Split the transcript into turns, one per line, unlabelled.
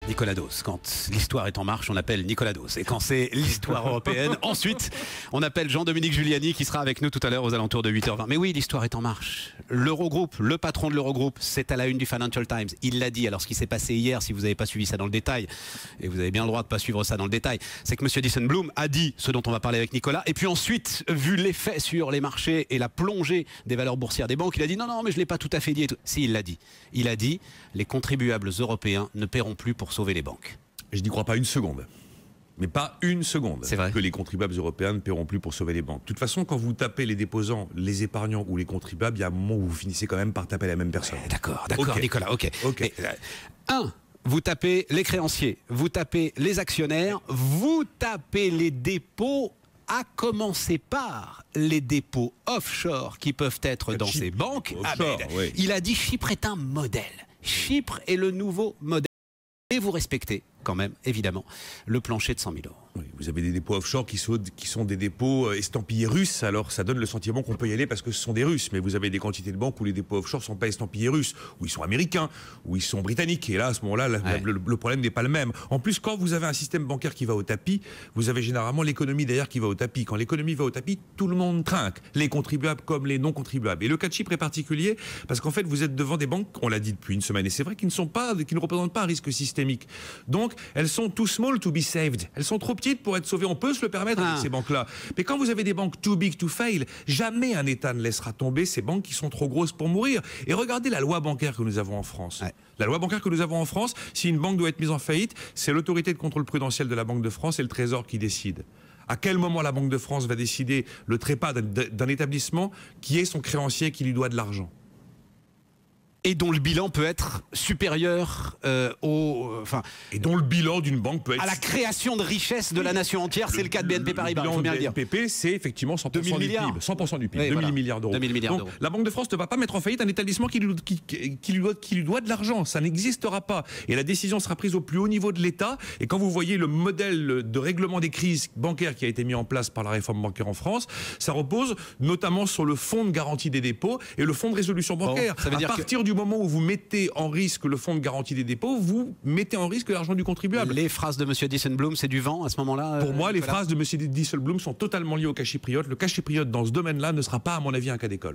Nicolas Dos. Quand l'histoire est en marche, on appelle Nicolas Dos. Et quand c'est l'histoire européenne, ensuite, on appelle Jean-Dominique Giuliani qui sera avec nous tout à l'heure aux alentours de 8h20. Mais oui, l'histoire est en marche. L'Eurogroupe, le patron de l'Eurogroupe, c'est à la une du Financial Times. Il l'a dit. Alors ce qui s'est passé hier, si vous n'avez pas suivi ça dans le détail, et vous avez bien le droit de ne pas suivre ça dans le détail, c'est que M. Dijsselbloem a dit ce dont on va parler avec Nicolas. Et puis ensuite, vu l'effet sur les marchés et la plongée des valeurs boursières des banques, il a dit non, mais je ne l'ai pas tout à fait dit. Et tout. Si, il l'a dit. Il a dit les contribuables européens ne paieront plus pour sauver les banques.
Je n'y crois pas une seconde. Mais pas une seconde.
C'est vrai.
Que les contribuables européens ne paieront plus pour sauver les banques. De toute façon, quand vous tapez les déposants, les épargnants ou les contribuables, il y a un moment où vous finissez quand même par taper la même personne.
Ouais, d'accord,
Okay.
Nicolas, ok.
Okay.
Mais, vous tapez les créanciers, vous tapez les actionnaires, vous tapez les dépôts, à commencer par les dépôts offshore qui peuvent être dans ces banques.
Offshore, oui.
Il a dit Chypre est un modèle. Chypre est le nouveau modèle. Et vous respectez quand même, évidemment, le plancher de 100 000 €.
Oui, vous avez des dépôts offshore qui sont des dépôts estampillés russes, alors ça donne le sentiment qu'on peut y aller parce que ce sont des Russes. Mais vous avez des quantités de banques où les dépôts offshore ne sont pas estampillés russes, où ils sont américains, où ils sont britanniques. Et là, à ce moment-là, le problème n'est pas le même. En plus, quand vous avez un système bancaire qui va au tapis, vous avez généralement l'économie derrière qui va au tapis. Quand l'économie va au tapis, tout le monde trinque, les contribuables comme les non-contribuables. Et le cas de Chypre est particulier parce qu'en fait, vous êtes devant des banques, on l'a dit depuis une semaine, et c'est vrai, qui ne représentent pas un risque systémique. Donc, elles sont too small to be saved. Elles sont trop petites pour être sauvées. On peut se le permettre avec ces banques-là. Mais quand vous avez des banques too big to fail, jamais un État ne laissera tomber ces banques qui sont trop grosses pour mourir. Et regardez la loi bancaire que nous avons en France. Ouais. La loi bancaire que nous avons en France, si une banque doit être mise en faillite, c'est l'autorité de contrôle prudentiel de la Banque de France et le Trésor qui décide. À quel moment la Banque de France va décider le trépas d'un établissement qui est son créancier qui lui doit de l'argent ?
Et dont le bilan peut être supérieur
et dont le bilan d'une banque peut être...
à la création de richesse de la nation entière, c'est le cas de BNP Paribas, il faut bien le dire.
BNP, c'est effectivement 100% du PIB. 100% du PIB,
oui,
2000 milliards d'euros.
2000 milliards
d'euros. La Banque de France ne va pas mettre en faillite un établissement qui lui doit de l'argent. Ça n'existera pas. Et la décision sera prise au plus haut niveau de l'État. Et quand vous voyez le modèle de règlement des crises bancaires qui a été mis en place par la réforme bancaire en France, ça repose notamment sur le fonds de garantie des dépôts et le fonds de résolution bancaire.
Bon, ça veut dire
du moment où vous mettez en risque le fonds de garantie des dépôts, vous mettez en risque l'argent du contribuable.
Les phrases de M. Dijsselbloem, c'est du vent à ce moment-là
Pour moi, les phrases de M. Dijsselbloem sont totalement liées au cas chypriote. Le cas chypriote, dans ce domaine-là, ne sera pas, à mon avis, un cas d'école.